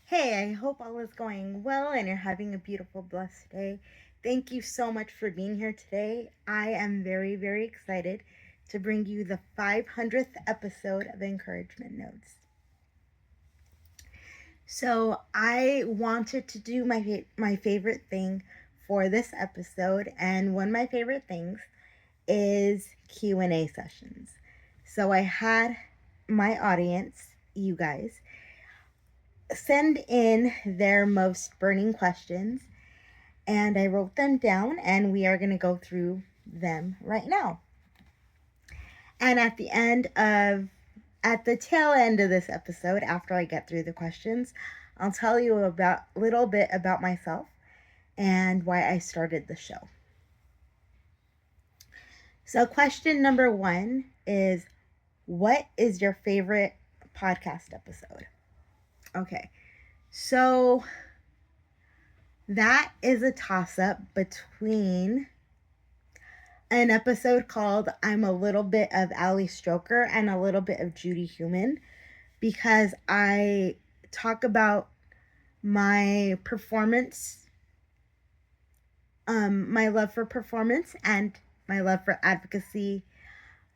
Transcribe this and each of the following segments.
Hey, I hope all is going well and you're having a beautiful, blessed day. Thank you so much for being here today. I am very, very excited to bring you the 500th episode of Encouragement Notes. So, I wanted to do my favorite thing for this episode, and one of my favorite things is Q&A sessions. So, I had my audience, you guys, send in their most burning questions, and I wrote them down, and we are going to go through them right now. And at the tail end of this episode, after I get through the questions, I'll tell you about a little bit about myself and why I started the show. So, question number 1 is, what is your favorite podcast episode? Okay, so that is a toss up between an episode called I'm a Little Bit of Ali Stroker and a Little Bit of Judy Heumann, because I talk about my performance, my love for performance and my love for advocacy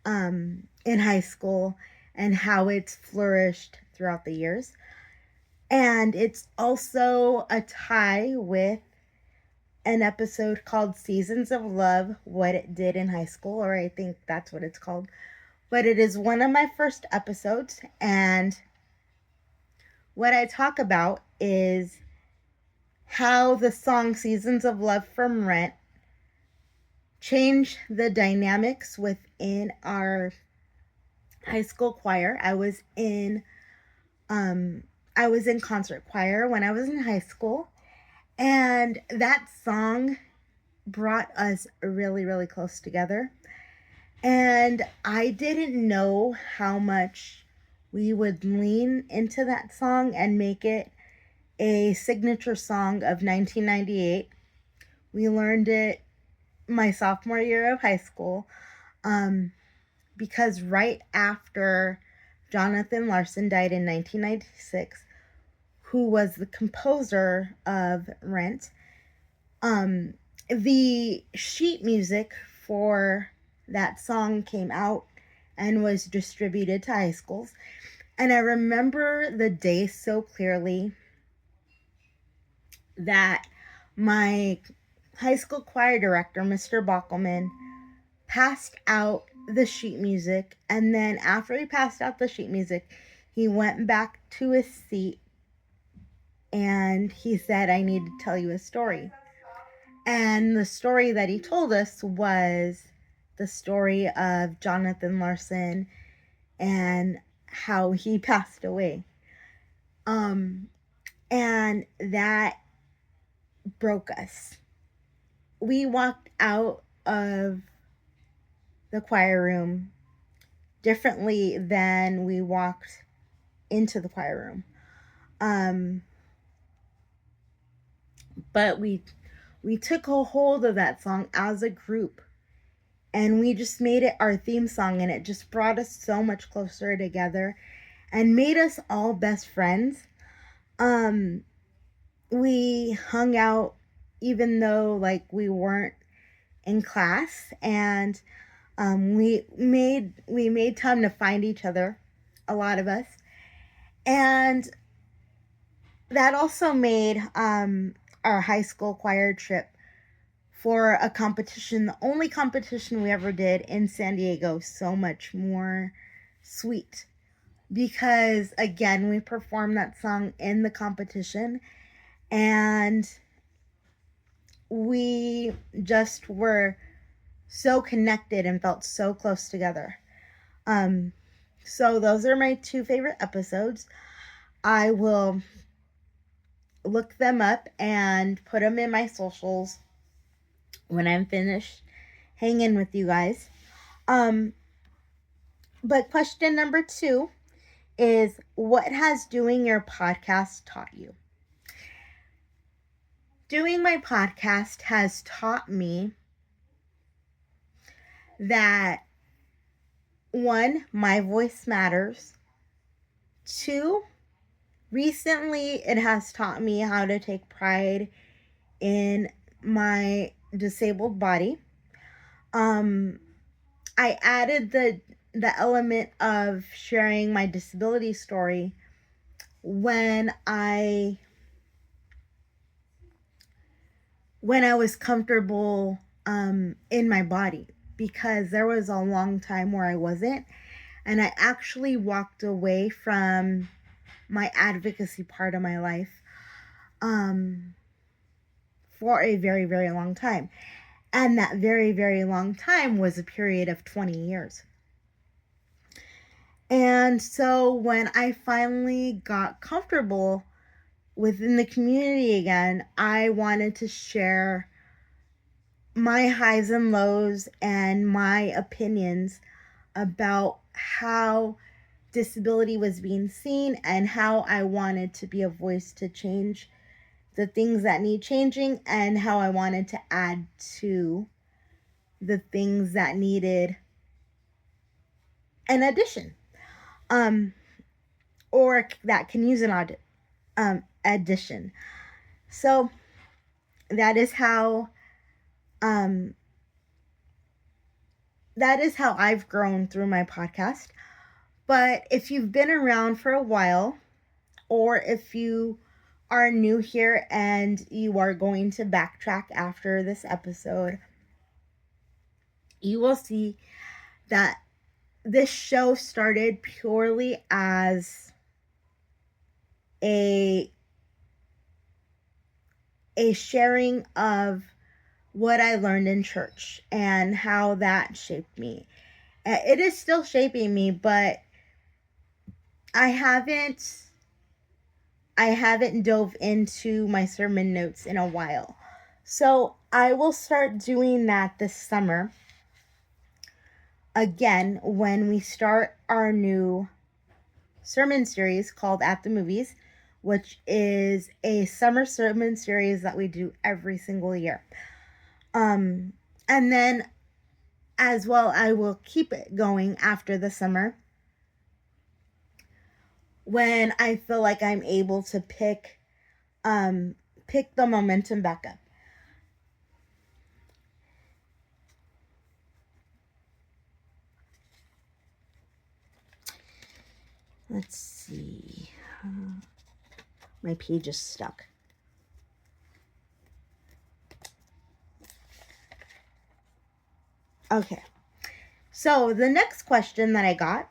in high school and how it's flourished throughout the years. And it's also a tie with an episode called Seasons of Love, What It Did in High School, or I think that's what it's called. But it is one of my first episodes, and what I talk about is how the song Seasons of Love from Rent changed the dynamics within our high school choir. I was in concert choir when I was in high school, and that song brought us really, really close together. And I didn't know how much we would lean into that song and make it a signature song of 1998. We learned it my sophomore year of high school, because right after Jonathan Larson died in 1996, who was the composer of Rent, the sheet music for that song came out and was distributed to high schools. And I remember the day so clearly that my high school choir director, Mr. Bockelman, passed out the sheet music. And then after he passed out the sheet music, he went back to his seat and he said, I need to tell you a story. And the story that he told us was the story of Jonathan Larson and how he passed away. And that broke us. We walked out of the choir room differently than we walked into the choir room. But we took a hold of that song as a group, and we just made it our theme song, and it just brought us so much closer together and made us all best friends. We hung out even though like we weren't in class, and we made time to find each other, a lot of us. And that also made our high school choir trip for a competition, the only competition we ever did in San Diego, so much more sweet, because again, we performed that song in the competition, and we just were so connected and felt so close together. So those are my two favorite episodes. I will look them up and put them in my socials when I'm finished hanging with you guys. But question number 2 is, what has doing your podcast taught you? Doing my podcast has taught me that 1, my voice matters. 2, recently it has taught me how to take pride in my disabled body. I added the element of sharing my disability story when I was comfortable in my body, because there was a long time where I wasn't, and I actually walked away from my advocacy part of my life for a very, very long time. And that very, very long time was a period of 20 years. And so when I finally got comfortable within the community again, I wanted to share my highs and lows and my opinions about how disability was being seen and how I wanted to be a voice to change the things that need changing, and how I wanted to add to the things that needed an addition, or that can use an addition. So that is how I've grown through my podcast. But if you've been around for a while, or if you are new here and you are going to backtrack after this episode, you will see that this show started purely as a sharing of what I learned in church and how that shaped me. It is still shaping me, but I haven't dove into my sermon notes in a while. So I will start doing that this summer again when we start our new sermon series called At the Movies, which is a summer sermon series that we do every single year. And then as well, I will keep it going after the summer when I feel like I'm able to pick the momentum back up. Let's see. My page is stuck. Okay. So the next question that I got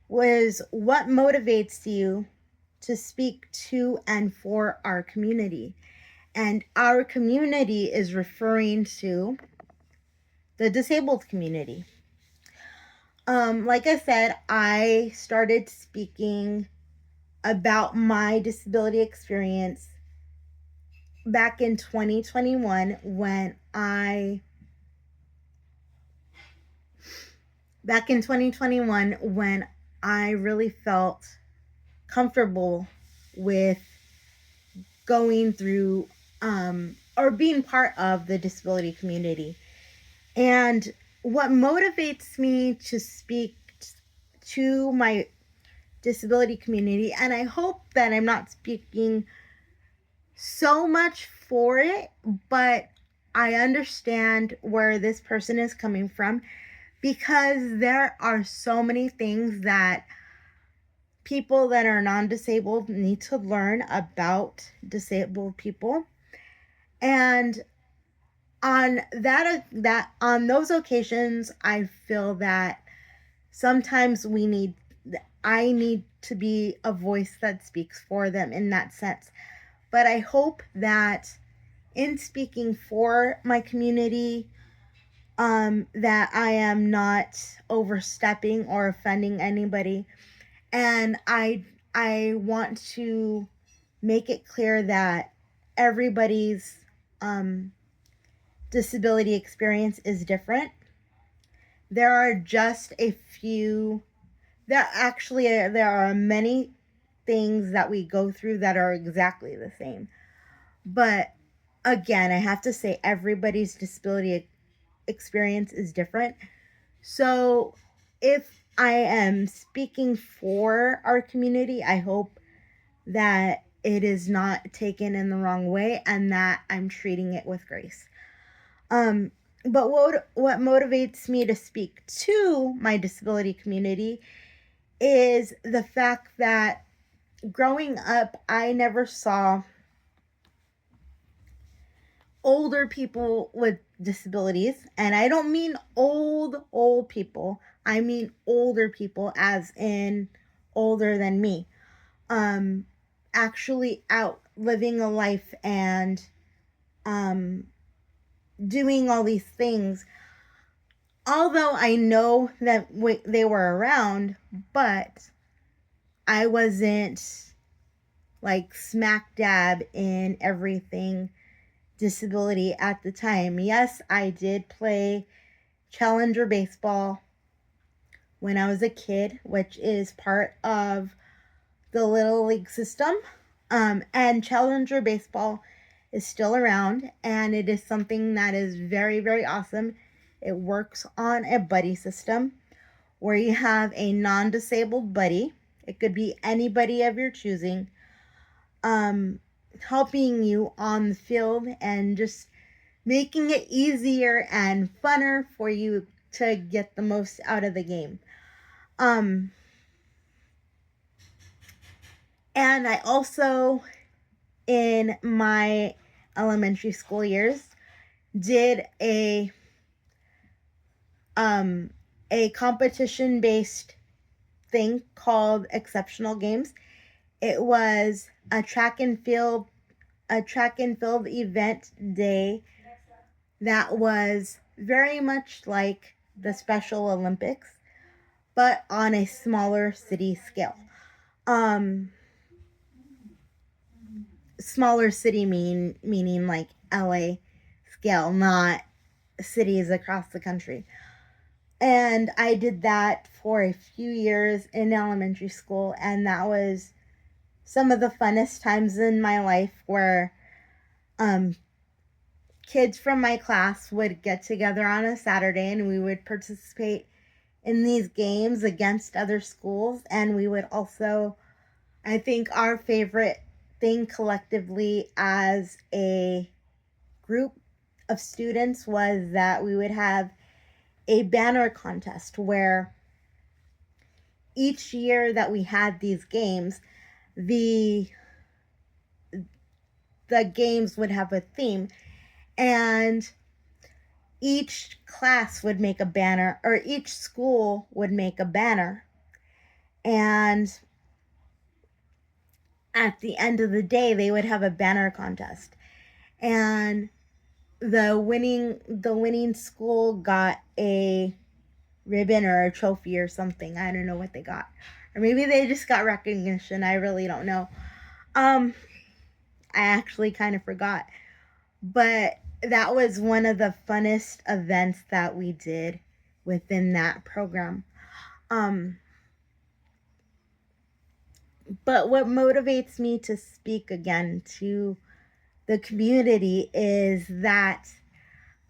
was, what motivates you to speak to and for our community? And our community is referring to the disabled community. Like I said, I started speaking about my disability experience back in 2021 when I really felt comfortable with going through or being part of the disability community. And what motivates me to speak to my disability community, and I hope that I'm not speaking so much for it, but I understand where this person is coming from, because there are so many things that people that are non-disabled need to learn about disabled people. And on those occasions, I feel that sometimes I need to be a voice that speaks for them in that sense. But I hope that in speaking for my community, that I am not overstepping or offending anybody. And I want to make it clear that everybody's disability experience is different. There are many things that we go through that are exactly the same. But again, I have to say everybody's disability experience is different. So if I am speaking for our community, I hope that it is not taken in the wrong way and that I'm treating it with grace. But what motivates me to speak to my disability community is the fact that growing up, I never saw older people with disabilities, and I don't mean old people. I mean older people, as in older than me. Actually out living a life and doing all these things. Although I know that they were around, but I wasn't like smack dab in everything disability at the time. Yes, I did play Challenger baseball when I was a kid, which is part of the Little League system. And Challenger baseball is still around, and it is something that is very, very awesome. It works on a buddy system where you have a non-disabled buddy. It could be anybody of your choosing, helping you on the field and just making it easier and funner for you to get the most out of the game. And I also, in my elementary school years, did a competition-based thing called Exceptional Games. It was a track and field event day that was very much like the Special Olympics, but on a smaller city scale. Smaller city meaning like LA scale, not cities across the country. And I did that for a few years in elementary school, and that was some of the funnest times in my life, where kids from my class would get together on a Saturday and we would participate in these games against other schools. And we would also, I think our favorite thing collectively as a group of students was that we would have a banner contest where each year that we had these games, the games would have a theme, and each class would make a banner, or each school would make a banner, and at the end of the day they would have a banner contest, and the winning school got a ribbon or a trophy or something. I don't know what they got, or maybe they just got recognition. I really don't know. I actually kind of forgot, but that was one of the funnest events that we did within that program. But what motivates me to speak again to the community is that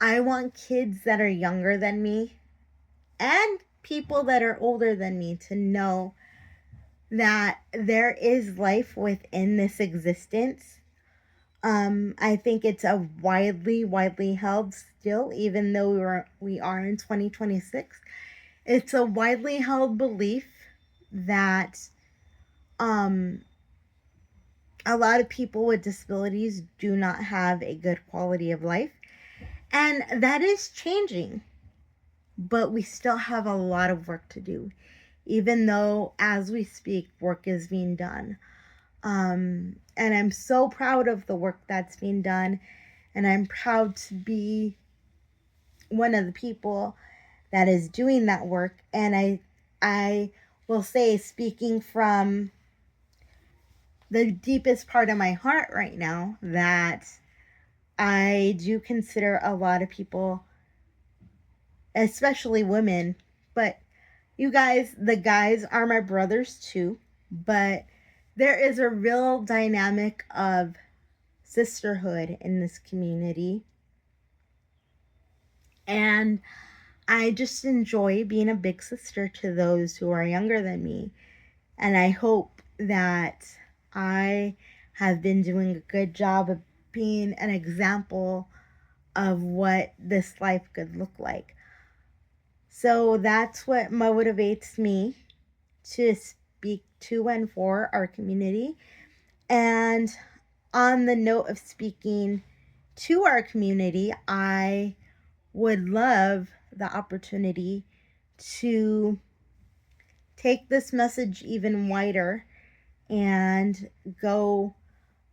I want kids that are younger than me and people that are older than me to know that there is life within this existence. I think it's a widely held still, even though we are in 2026. It's a widely held belief that a lot of people with disabilities do not have a good quality of life, and that is changing, but we still have a lot of work to do, even though as we speak work is being done. And I'm so proud of the work that's being done, and I'm proud to be one of the people that is doing that work. And I will say, speaking from the deepest part of my heart right now, that I do consider a lot of people, especially women, but you guys, the guys are my brothers too, but there is a real dynamic of sisterhood in this community. And I just enjoy being a big sister to those who are younger than me. And I hope that I have been doing a good job of being an example of what this life could look like. So that's what motivates me to speak to and for our community. And on the note of speaking to our community, I would love the opportunity to take this message even wider and go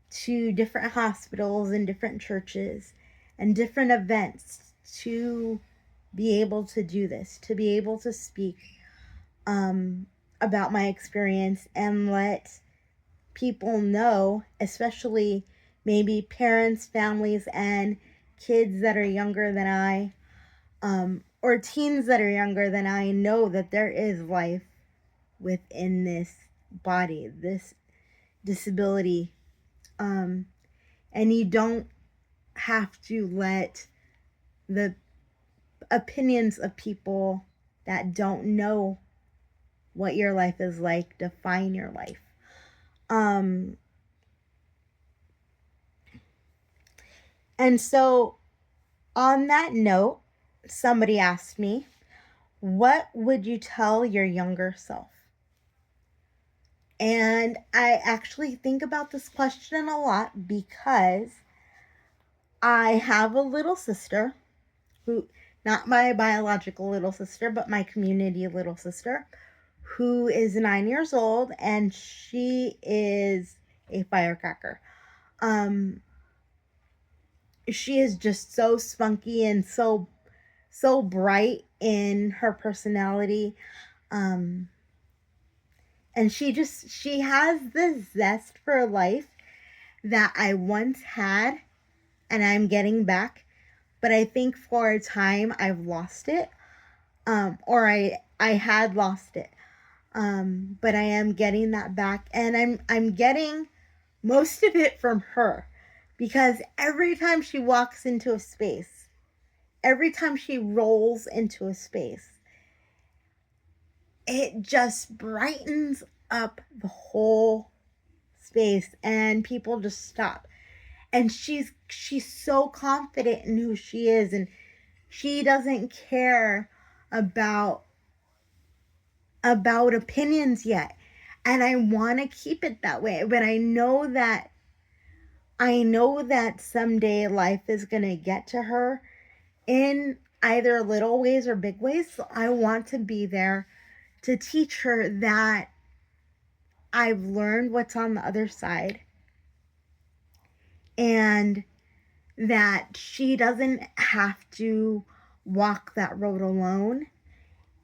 to different hospitals and different churches and different events to be able to do this, to be able to speak about my experience and let people know, especially maybe parents, families, and kids that are younger than I, or teens that are younger than I, know that there is life within this body, this disability. And you don't have to let the opinions of people that don't know what your life is like define your life. And so, on that note, somebody asked me, what would you tell your younger self? And I actually think about this question a lot because I have a little sister who, not my biological little sister, but my community little sister, who is 9 years old, and she is a firecracker. She is just so spunky and so bright in her personality. And she has this zest for life that I once had and I'm getting back, but I think for a time I've lost it. Or I had lost it. But I am getting that back, and I'm getting most of it from her, because every time she walks into a space, every time she rolls into a space, it just brightens up the whole space and people just stop. And she's so confident in who she is, and she doesn't care about opinions yet. And I want to keep it that way, but I know that someday life is going to get to her in either little ways or big ways. So I want to be there to teach her that I've learned what's on the other side, and that she doesn't have to walk that road alone,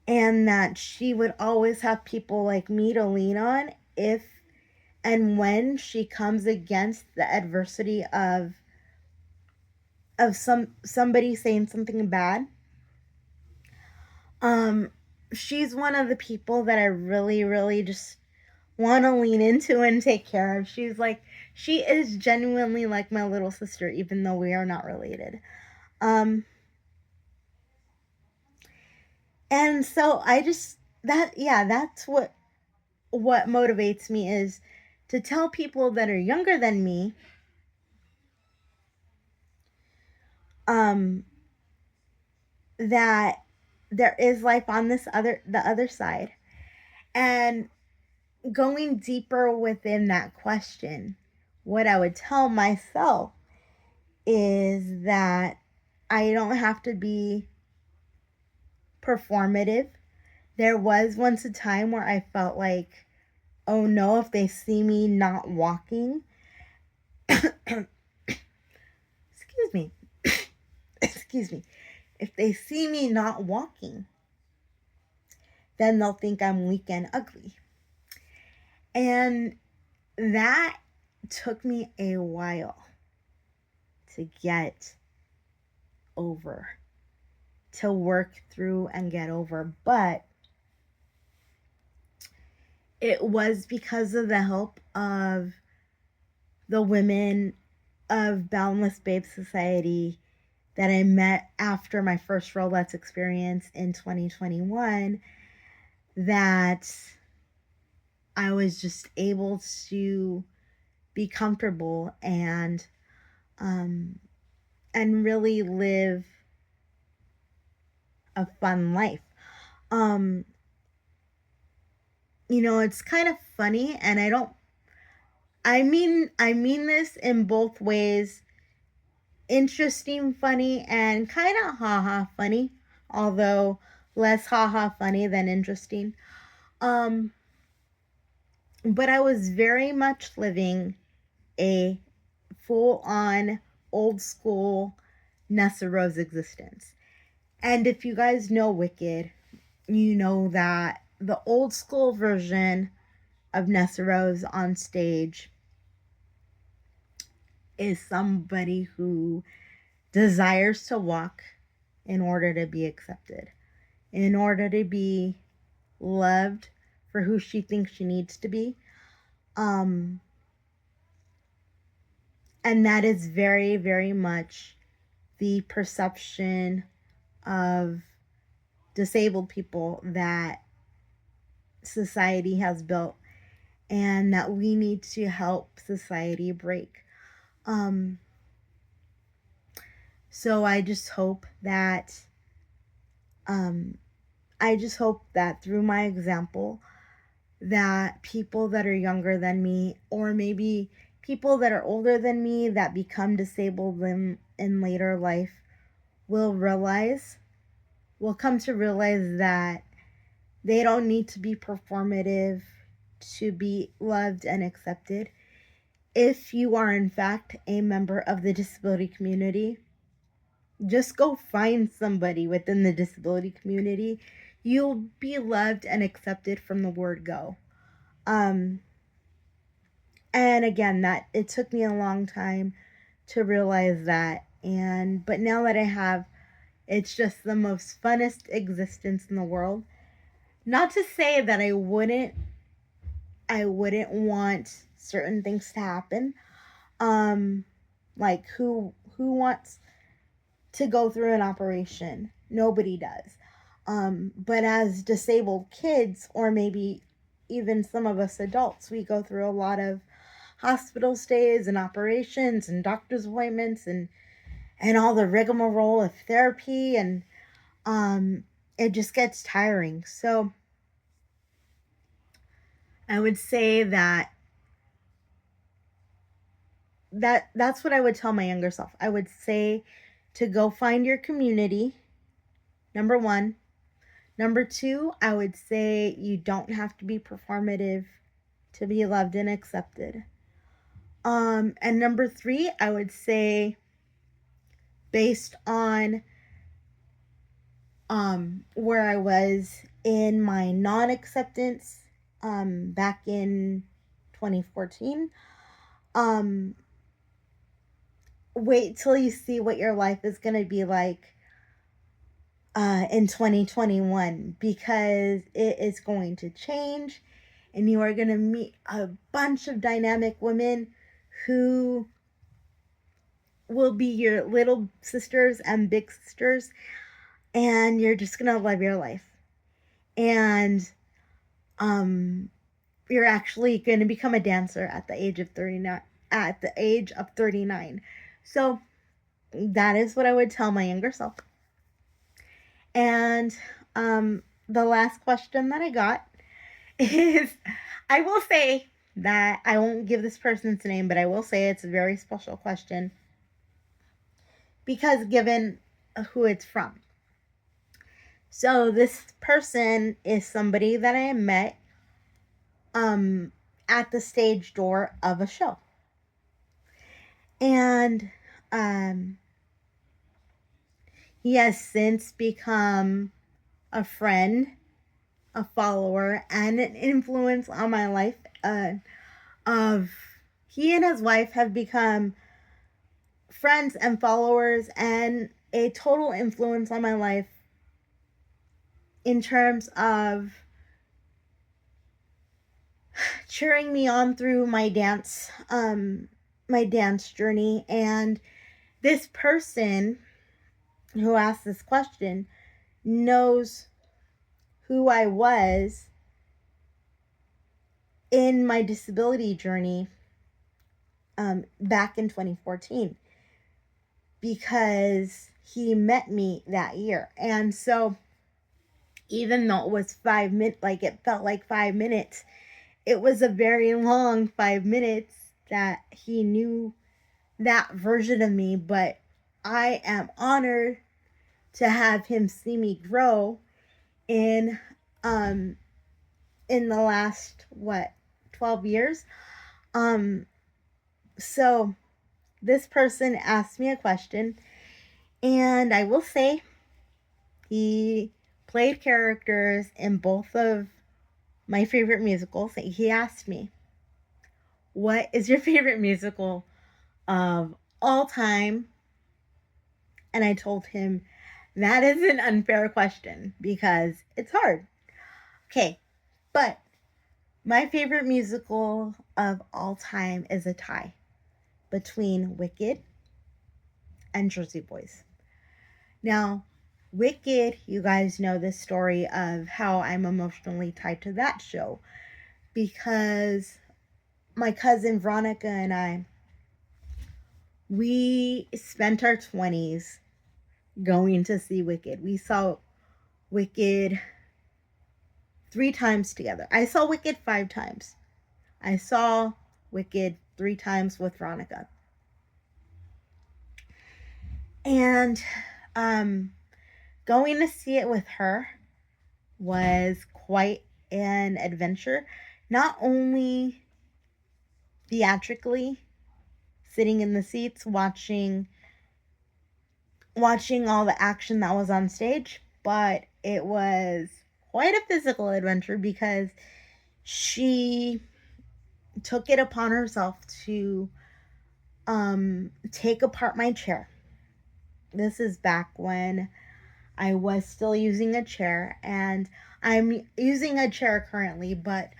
and that she would always have people like me to lean on if and when she comes against the adversity of somebody saying something bad. She's one of the people that I really just want to lean into and take care of. She is genuinely like my little sister, even though we are not related. And so that's what motivates me, is to tell people that are younger than me, that there is life on the other side. And going deeper within that question, what I would tell myself is that I don't have to be performative. There was once a time where I felt like, oh no, if they see me not walking, excuse me, excuse me, if they see me not walking, then they'll think I'm weak and ugly. And that took me a while to get over, to work through and get over. But it was because of the help of the women of Boundless Babe Society that I met after my first Rolettes experience in 2021 that I was just able to be comfortable um, and really live a fun life. Um, it's kind of funny, and I mean this in both ways. Interesting funny and kind of haha funny, although less haha funny than interesting. Um, but I was very much living a full on old school Nessa Rose existence. And if you guys know Wicked, you know that the old school version of Nessa Rose on stage is somebody who desires to walk in order to be accepted, in order to be loved for who she thinks she needs to be. Um, and that is very, very much the perception of disabled people that society has built and that we need to help society break. Um, so um, I just hope that through my example, that people that are younger than me, or maybe people that are older than me that become disabled in later life, will come to realize that they don't need to be performative to be loved and accepted. If you are, in fact, a member of the disability community, just go find somebody within the disability community. You'll be loved and accepted from the word go. And again, that it took me a long time to realize that. But now that I have, it's just the most funnest existence in the world. Not to say that I wouldn't want certain things to happen. Like who wants to go through an operation? Nobody does. But as disabled kids, or maybe even some of us adults, we go through a lot of hospital stays and operations and doctor's appointments and all the rigmarole of therapy, and it just gets tiring. So I would say that's what I would tell my younger self. I would say to go find your community, number one. Number two, I would say you don't have to be performative to be loved and accepted. And number three, I would say, based on where I was in my non-acceptance back in 2014, wait till you see what your life is going to be like in 2021, because it is going to change, and you are going to meet a bunch of dynamic women who will be your little sisters and big sisters, and you're just going to love your life. And you're actually going to become a dancer at the age of 39. So that is what I would tell my younger self. And the last question that I got is, I will say that I won't give this person's name, but I will say it's a very special question, because given who it's from. So this person is somebody that I met at the stage door of a show. And he has since become a friend, a follower, and an influence on my life. He and his wife have become friends and followers and a total influence on my life in terms of cheering me on through my dance journey. And this person who asked this question knows who I was in my disability journey back in 2014 because he met me that year. And so even though it was 5 minutes, like it felt like 5 minutes, it was a very long 5 minutes that he knew that version of me. But I am honored to have him see me grow in um in the last 12 years. um so this person asked me a question, and I will say he played characters in both of my favorite musicals. He asked me, what is your favorite musical of all time? And I told him that is an unfair question because it's hard. Okay, but my favorite musical of all time is a tie between Wicked and Jersey Boys. Now, Wicked, you guys know the story of how I'm emotionally tied to that show because my cousin Veronica and I, we spent our 20s going to see Wicked. We saw Wicked 3 times together. I saw Wicked 5 times. I saw Wicked 3 times with Veronica. And going to see it with her was quite an adventure. Not only theatrically, sitting in the seats watching all the action that was on stage, but it was quite a physical adventure because she took it upon herself to take apart my chair. This is back when I was still using a chair, and I'm using a chair currently, but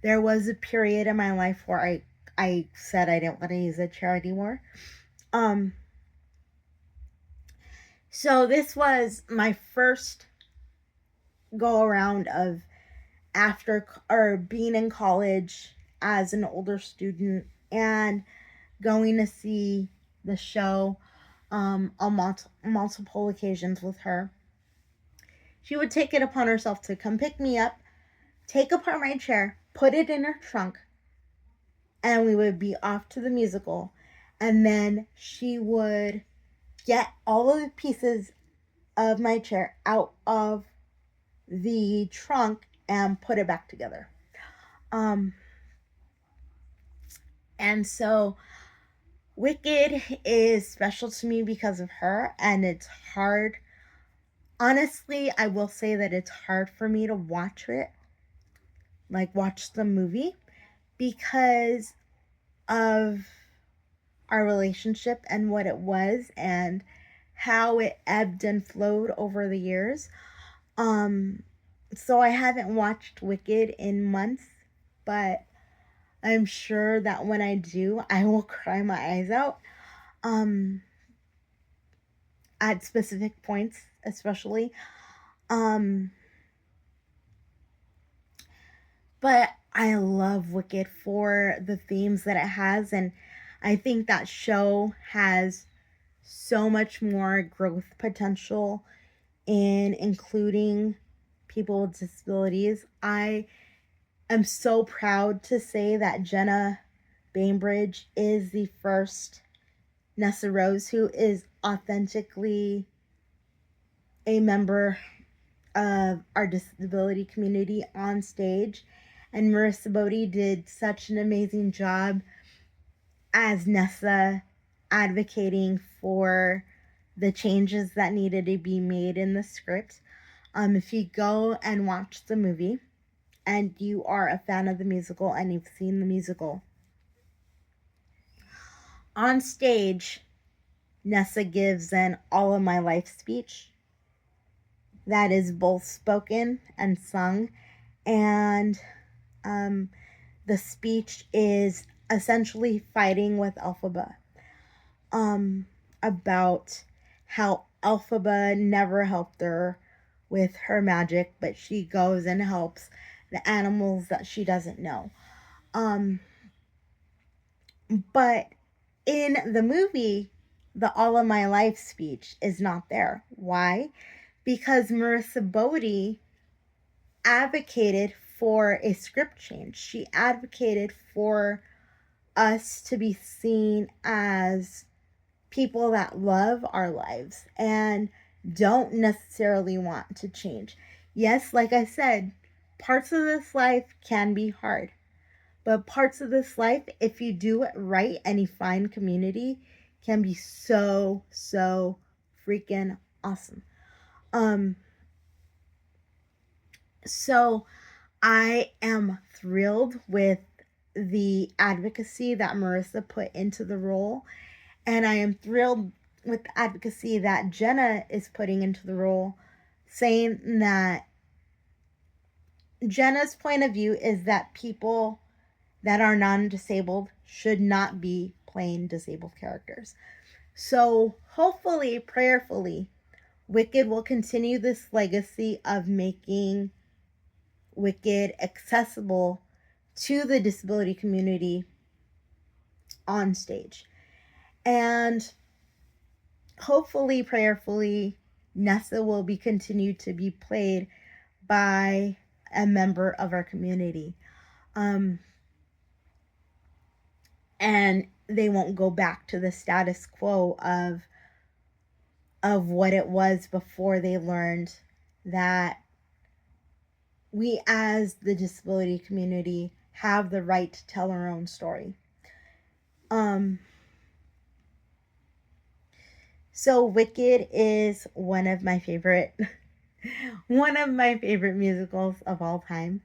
there was a period in my life where I said I didn't want to use a chair anymore. So this was my first go around of after or being in college as an older student and going to see the show on multiple occasions with her. She would take it upon herself to come pick me up, take apart my chair, put it in her trunk, and we would be off to the musical. And then she would get all of the pieces of my chair out of the trunk and put it back together. And so Wicked is special to me because of her, and it's hard. Honestly, I will say that it's hard for me to watch it, like watch the movie, because of our relationship and what it was and how it ebbed and flowed over the years. So I haven't watched Wicked in months, but I'm sure that when I do, I will cry my eyes out. At specific points, especially. But I love Wicked for the themes that it has, and I think that show has so much more growth potential in including people with disabilities. I am so proud to say that Jenna Bainbridge is the first Nessa Rose who is authentically a member of our disability community on stage. And Marissa Bodie did such an amazing job as Nessa, advocating for the changes that needed to be made in the script. If you go and watch the movie and you are a fan of the musical and you've seen the musical, on stage, Nessa gives an all of my life speech that is both spoken and sung, and the speech is essentially fighting with Elphaba about how Elphaba never helped her with her magic, but she goes and helps the animals that she doesn't know. But in the movie, the All of My Life speech is not there. Why? Because Marissa Bodie advocated for a script change. She advocated for us to be seen as people that love our lives and don't necessarily want to change. Yes, like I said, parts of this life can be hard, but parts of this life, if you do it right and you find community, can be so, so freaking awesome. So I am thrilled with the advocacy that Marissa put into the role, and I am thrilled with the advocacy that Jenna is putting into the role, saying that Jenna's point of view is that people that are non-disabled should not be playing disabled characters. So hopefully, prayerfully, Wicked will continue this legacy of making Wicked accessible to the disability community on stage. And hopefully, prayerfully, Nessa will be continued to be played by a member of our community. And they won't go back to the status quo of what it was before they learned that we as the disability community have the right to tell our own story. So Wicked is one of my favorite musicals of all time.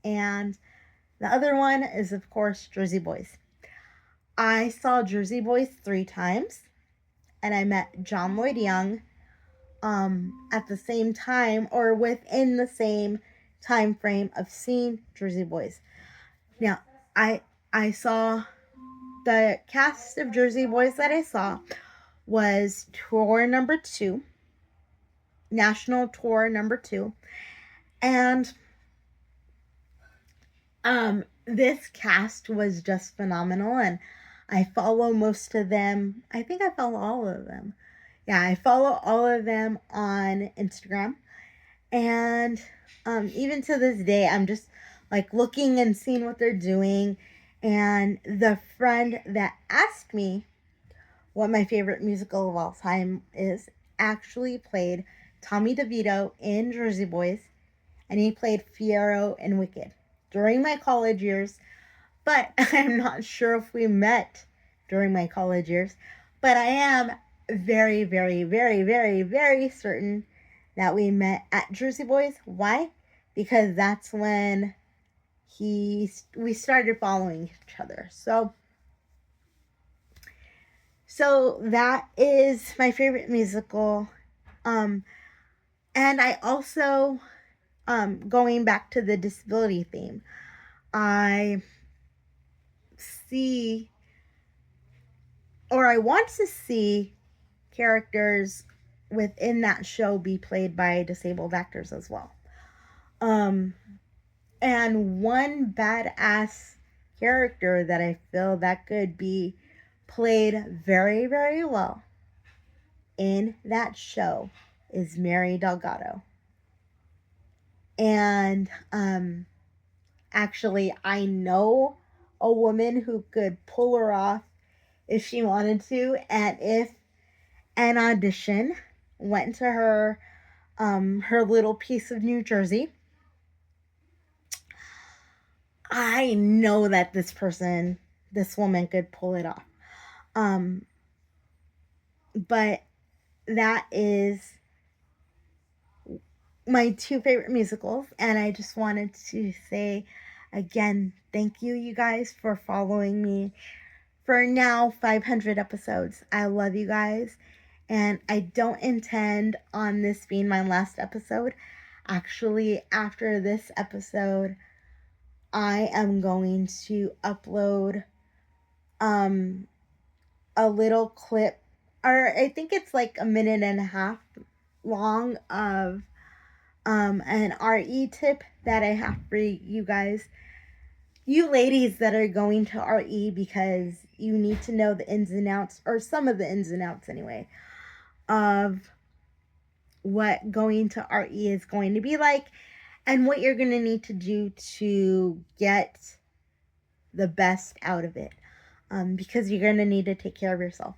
And the other one is, of course, Jersey Boys. I saw Jersey Boys 3 times, and I met John Lloyd Young at the same time or within the same time frame of seeing Jersey Boys. Now, I saw the cast of Jersey Boys that I saw was tour number 2, national tour number 2, and this cast was just phenomenal, and I follow most of them. I think I follow all of them. Yeah, I follow all of them on Instagram, and even to this day, I'm just like looking and seeing what they're doing. And the friend that asked me what my favorite musical of all time is actually played Tommy DeVito in Jersey Boys, and he played Fiyero in Wicked during my college years. But I'm not sure if we met during my college years, but I am very, very, very, very, very certain that we met at Jersey Boys. Why? Because that's when we started following each other. So that is my favorite musical. And I also, going back to the disability theme, I want to see characters within that show be played by disabled actors as well. And one badass character that I feel that could be played very, very well in that show is Mary Delgado. And actually, I know a woman who could pull her off if she wanted to, and if an audition went to her little piece of New Jersey, I know that this woman could pull it off. But that is my 2 favorite musicals, and I just wanted to say again, thank you guys for following me for now 500 episodes. I love you guys, and I don't intend on this being my last episode. Actually, after this episode, I am going to upload a little clip, or I think it's like a minute and a half long, of an RE tip that I have for you guys, you ladies that are going to RE, because you need to know the ins and outs, or some of the ins and outs anyway, of what going to RE is going to be like and what you're going to need to do to get the best out of it, because you're going to need to take care of yourself.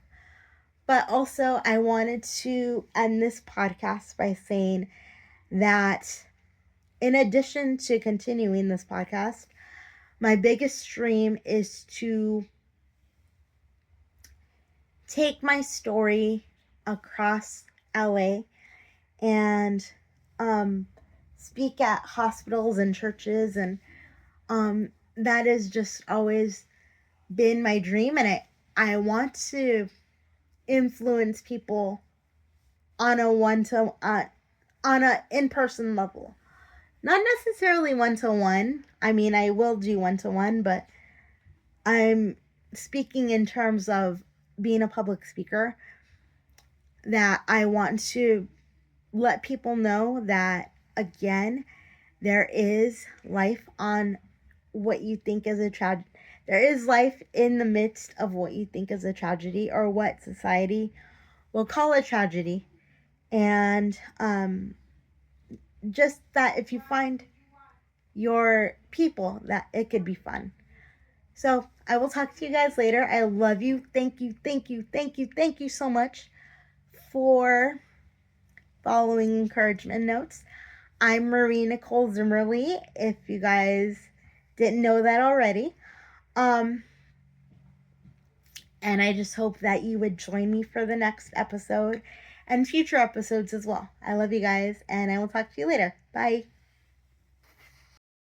But also, I wanted to end this podcast by saying that in addition to continuing this podcast, my biggest dream is to take my story across LA and speak at hospitals and churches, and that has just always been my dream, and I want to influence people on a in-person level. Not necessarily one-to-one. I mean, I will do one-to-one, but I'm speaking in terms of being a public speaker, that I want to let people know that, again, there is life on what you think is a tragedy. There is life in the midst of what you think is a tragedy, or what society will call a tragedy. And just that if you find your people, that it could be fun. So I will talk to you guys later. I love you. Thank you so much for following Encouragement Notes. I'm Marie Nicole Zimmerly, if you guys didn't know that already. And I just hope that you would join me for the next episode and future episodes as well. I love you guys, and I will talk to you later. Bye.